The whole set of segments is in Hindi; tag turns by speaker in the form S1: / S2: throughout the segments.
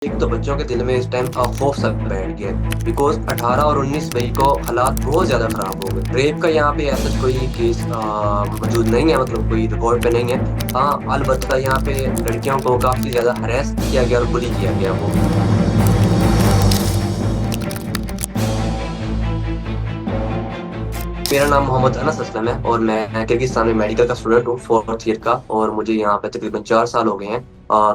S1: एक तो बच्चों के दिल में इस टाइम खौफ सा बैठ गया है बिकॉज 18 और 19 मई को हालात बहुत ज्यादा खराब हो गए। रेप का यहाँ पे ऐसा कोई केस मौजूद नहीं है, मतलब कोई रिकॉर्ड पे नहीं है। हाँ, अलबत्ता यहाँ पे लड़कियों को काफी ज्यादा हरेस किया गया और बुली किया गया। वो मेरा नाम मोहम्मद अनस असलम है और मैं किर्गिस्तान में मेडिकल का स्टूडेंट हूँ, फोर्थ ईयर का। और मुझे यहाँ पे तकरीबन 4 साल हो गए हैं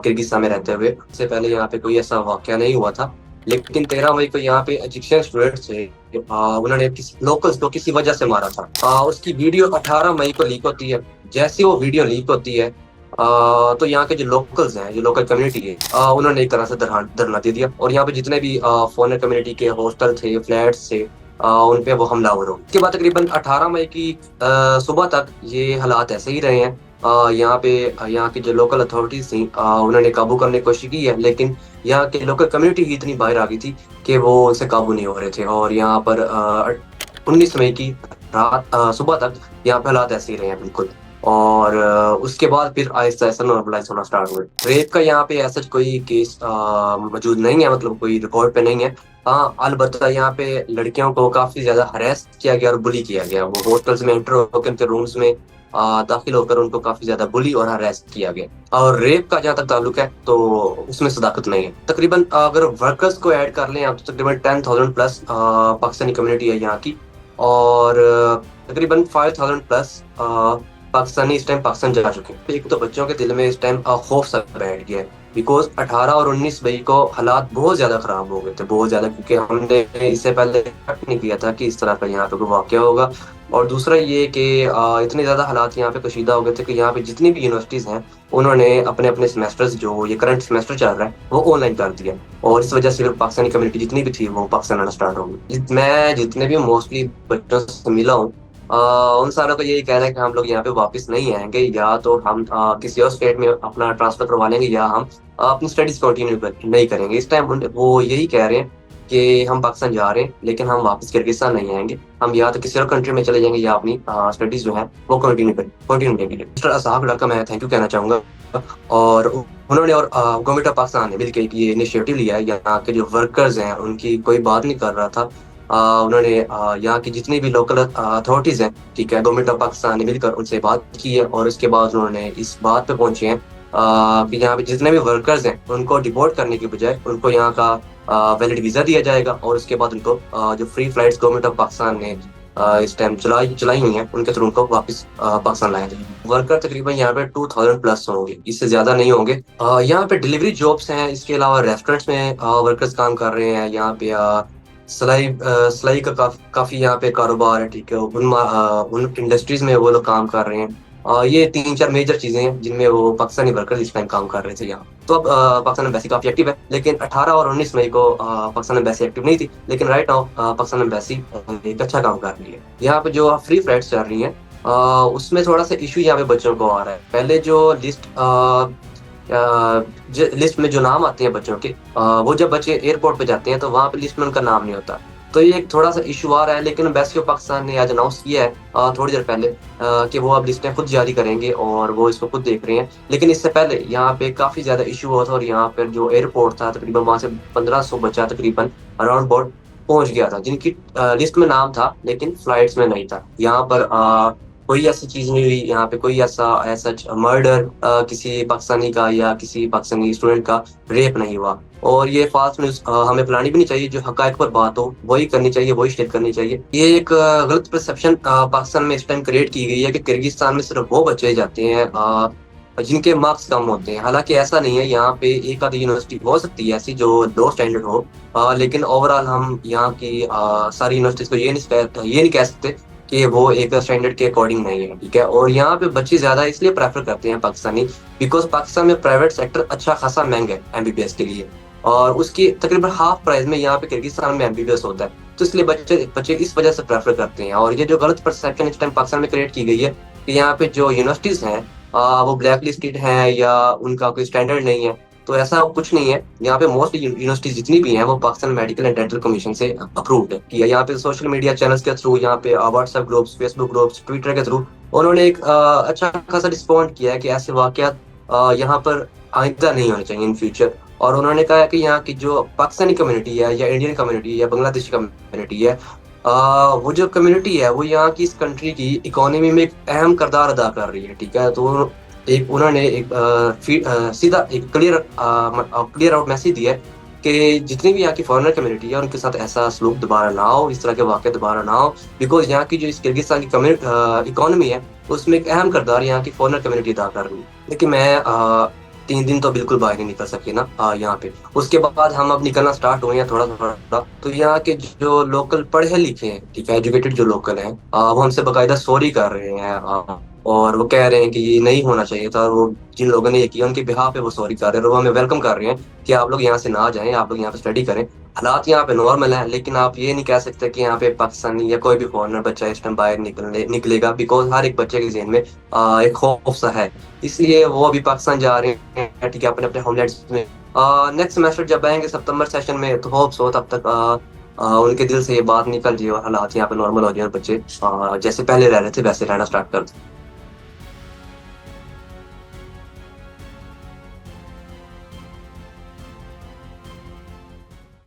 S1: किर्गिस्तान में रहते हुए। इससे पहले यहाँ पे कोई ऐसा वाकया नहीं हुआ था, लेकिन 13 मई को यहाँ पे इजिप्शियन स्टूडेंट्स थे। उन्होंने किसी लोकल्स को किसी वजह से मारा था। उसकी वीडियो 18 मई को लीक होती है। जैसे वो वीडियो लीक होती है तो यहाँ के जो लोकल्स हैं, जो लोकल कम्युनिटी है, उन्होंने एक तरह से धरना दे दिया। और यहाँ पे जितने भी फॉरेन कम्युनिटी के हॉस्टल थे, फ्लैट्स थे, उन पे वो हमलावर हो। इसके बाद तकरीबन 18 मई की सुबह तक ये हालात ऐसे ही रहे हैं। यहाँ पे यहाँ की जो लोकल अथॉरिटीज थी, उन्होंने काबू करने की कोशिश की है, लेकिन यहाँ के लोकल कम्युनिटी ही इतनी बाहर आ गई थी कि वो उनसे काबू नहीं हो रहे थे। और यहाँ पर 19 मई की रात सुबह तक यहाँ पे हालात ऐसे ही रहे हैं बिल्कुल। और उसके बाद फिर आहिस्ता आहिस्ता नॉर्मलाइज होना स्टार्ट हुए। रेप का यहाँ पे ऐसा कोई केस मौजूद नहीं है, मतलब कोई रिकॉर्ड पे नहीं है। हाँ, अलबत्ता यहाँ पे लड़कियों को काफी ज्यादा हरेस किया गया और बुली किया गया। वो हॉस्टल्स में एंटर होकर उनके रूम्स में दाखिल होकर उनको काफी ज्यादा बुली और हरेस किया गया। और रेप का जहाँ तक ताल्लुक है तो उसमें सदाकत नहीं है। तकरीबन अगर वर्कर्स को ऐड कर लें आप तो तकरीबन 10,000 प्लस पाकिस्तानी कम्युनिटी है यहाँ की। और तकरीबन 5,000 प्लस पाकिस्तानी इस टाइम पाकिस्तान जा चुके हैं। एक तो बच्चों के दिल में इस टाइम खौफ सा बैठ गया है बिकॉज 18 और 19 मई को हालात बहुत ज्यादा खराब हो गए थे, बहुत ज्यादा, क्योंकि हमने इससे पहले एक्सपेक्ट नहीं किया था कि इस तरह का यहाँ पे कोई वाकया होगा। और दूसरा ये कि इतने ज्यादा हालात यहाँ पे कशीदा हो गए थे कि यहाँ पे जितनी भी यूनिवर्सिटीज हैं उन्होंने अपने अपने सेमेस्टर्स, जो ये करंट सेमेस्टर चल रहा है, वो ऑनलाइन कर दिया। और इस वजह से फिर पाकिस्तानी कम्युनिटी जितनी भी थी वो पाकिस्तान आना स्टार्ट हो गई। मैं जितने भी मोस्टली बच्चों से मिला हूँ, उन सारों का यही कहना है कि हम लोग यहाँ पे वापस नहीं आएंगे, या तो हम किसी और स्टेट में अपना ट्रांसफर करवा लेंगे, या हम अपनी स्टडीज कंटिन्यू नहीं करेंगे। इस टाइम वो यही कह रहे हैं कि हम पाकिस्तान जा रहे हैं लेकिन हम वापस किर्गिस्तान नहीं आएंगे। हम या तो किसी और कंट्री में चले जाएंगे या अपनी स्टडीज जो है वो कंटिन्यू करेंगे। मिस्टर असाब का मैं थैंक यू कहना चाहूंगा। और उन्होंने और गवर्नमेंट ऑफ पाकिस्तान ने मिलकर ये इनिशिएटिव लिया है। यहाँ के जो वर्कर्स हैं उनकी कोई बात नहीं कर रहा था। उन्होंने यहाँ की जितनी भी लोकल अथॉरिटीज हैं, ठीक है, गवर्नमेंट ऑफ पाकिस्तान ने मिलकर उनसे बात की है। और उसके बाद उन्होंने इस बात पे पहुंचे हैं कि यहाँ पे जितने भी वर्कर्स हैं उनको डिपोर्ट करने के बजाय उनको यहाँ का वैलिड वीजा दिया जाएगा। और उसके बाद उनको जो free flights government of Pakistan ने इस टाइम चलाई हुई हैं उनके थ्रू उनको वापस पाकिस्तान लाया जाएगा। वर्कर तकरीबन यहाँ पे 2,000 प्लस होंगे, इससे ज्यादा नहीं होंगे। यहाँ पे डिलीवरी जॉब्स हैं, इसके अलावा रेस्टोरेंट्स में वर्कर्स काम कर रहे हैं। यहाँ पे सिलाई का काफी यहाँ पे कारोबार है, ठीक है। उन इंडस्ट्रीज में वो लोग काम कर रहे हैं। ये 3-4 मेजर चीजें हैं जिनमें वो पाकिस्तानी वर्कर्स इस टाइम काम कर रहे थे यहाँ। तो अब पाकिस्तान एम्बेसी काफी एक्टिव है, लेकिन 18 और 19 मई को पाकिस्तान एम्बेसी एक्टिव नहीं थी। लेकिन राइट नाउ पाकिस्तान एम्बेसी एक अच्छा काम कर रही है। यहाँ पे जो फ्री फ्लाइट्स चल रही हैं उसमें थोड़ा सा इशू यहाँ पे बच्चों को आ रहा है। पहले जो लिस्ट में जो नाम आते हैं बच्चों के, वो जब बच्चे एयरपोर्ट पे जाते हैं तो वहाँ पे लिस्ट में उनका नाम नहीं होता। तो ये एक थोड़ा सा इशू आ रहा है। लेकिन एम्बेसी ऑफ पाकिस्तान ने आज अनाउंस किया है थोड़ी देर पहले कि वो अब लिस्टें खुद जारी करेंगे और वो इसको खुद देख रहे हैं। लेकिन इससे पहले यहाँ पे काफी ज्यादा इशू हुआ था और यहाँ पर जो एयरपोर्ट था तकरीबन वहां से 1,500 बच्चा तकरीबन अराउंड बोर्ड पहुंच गया था, जिनकी लिस्ट में नाम था लेकिन फ्लाइट्स में नहीं था। यहाँ पर कोई ऐसी चीज नहीं हुई, यहाँ पे कोई ऐसा मर्डर किसी पाकिस्तानी का या किसी पाकिस्तानी स्टूडेंट का रेप नहीं हुआ। और ये फाल्स न्यूज हमें फैलानी भी नहीं चाहिए। जो हकायक पर बात हो वही करनी चाहिए, वही शेयर करनी चाहिए। ये एक गलत परसेप्शन पाकिस्तान में इस टाइम क्रिएट की गई है कि किर्गिस्तान में सिर्फ वो बच्चे जाते हैं जिनके मार्क्स कम होते हैं। हालांकि ऐसा नहीं है, यहाँ पे एक आधी यूनिवर्सिटी हो सकती है ऐसी जो लो स्टैंडर्ड हो, लेकिन ओवरऑल हम यहाँ की सारी यूनिवर्सिटीज को ये नहीं कह सकते कि वो एक स्टैंडर्ड के अकॉर्डिंग नहीं है, ठीक है। और यहाँ पे बच्चे ज्यादा इसलिए प्रेफर करते हैं पाकिस्तानी बिकॉज पाकिस्तान में प्राइवेट सेक्टर अच्छा खासा महंगा है एमबीबीएस के लिए, और उसकी तकरीबन हाफ प्राइस में यहाँ पे किर्गिस्तान में एमबीबीएस होता है। तो इसलिए बच्चे इस वजह से प्रेफर करते हैं। और ये जो गलत परसेप्शन इस टाइम पाकिस्तान में क्रिएट की गई है कि यहाँ पे जो यूनिवर्सिटीज हैं वो ब्लैक लिस्टेड हैं या उनका कोई स्टैंडर्ड नहीं है, तो ऐसा कुछ नहीं है। यहाँ पे मोस्ट यूनिवर्सिटीज जितनी भी हैं वो Pakistan medical and dental commission से अप्रूव्ड है कि यहाँ पे सोशल मीडिया चैनल्स के थ्रू, यहाँ पे WhatsApp groups, Facebook groups, Twitter के थ्रू उन्होंने एक अच्छा खासा रिस्पॉन्ड किया है कि ऐसे वाकयात यहाँ पर आइंदा नहीं होने चाहिए इन फ्यूचर। और उन्होंने कहा कि यहाँ की जो पाकिस्तानी कम्युनिटी है या इंडियन कम्युनिटी है या बांग्लादेशी कम्युनिटी है, वो जो कम्युनिटी है वो यहाँ की इस कंट्री की इकोनॉमी में एक अहम किरदार अदा कर रही है। ठीक है, तो एक उन्होंने एक सीधा एक क्लियर आउट मैसेज दिया है कि जितनी भी यहाँ की फॉरेनर कम्युनिटी है उनके साथ ऐसा सलूक दोबारा ना हो, इस तरह के वाक़े दोबारा ना हो। बिकॉज यहाँ की जो इस किर्गिस्तान की इकोनॉमी है उसमें एक अहम किरदार यहाँ की फॉरेनर कम्युनिटी अदा कर रही है। लेकिन मैं 3 दिन तो बिल्कुल बाहर नहीं निकल सके ना यहाँ पे। उसके बाद हम अब निकलना स्टार्ट हुए हैं थोड़ा थोड़ा। तो यहाँ के जो लोकल पढ़े लिखे हैं, ठीक है, एजुकेटेड जो लोकल हैं, वो हमसे बाकायदा सॉरी कर रहे हैं। और वो कह रहे हैं कि ये नहीं होना चाहिए था, और वो जिन लोगों ने ये किया उनके बिहाफ पे वो सॉरी कर रहे हैं, और वो हमें वेलकम कर रहे हैं कि आप लोग यहाँ से ना जाएं, आप लोग यहाँ पे स्टडी करें। हालात यहाँ पे नॉर्मल है, लेकिन आप ये नहीं कह सकते कि यहाँ पे पाकिस्तानी या कोई भी फॉरेनर बच्चा इस टाइम बाहर निकलेगा। बिकॉज हर एक बच्चे के जहन में एक खौफ सा है, इसलिए वो अभी पाकिस्तान जा रहे हैं, ठीक है, अपने अपने होमलैंड्स में। नेक्स्ट सेमेस्टर जब आएंगे सितंबर सेशन में, तो होप्स हो तब तक उनके दिल से ये बात निकल जाए और हालात यहाँ पे नॉर्मल हो जाए, और बच्चे जैसे पहले रह रहे थे वैसे रहना स्टार्ट कर दें।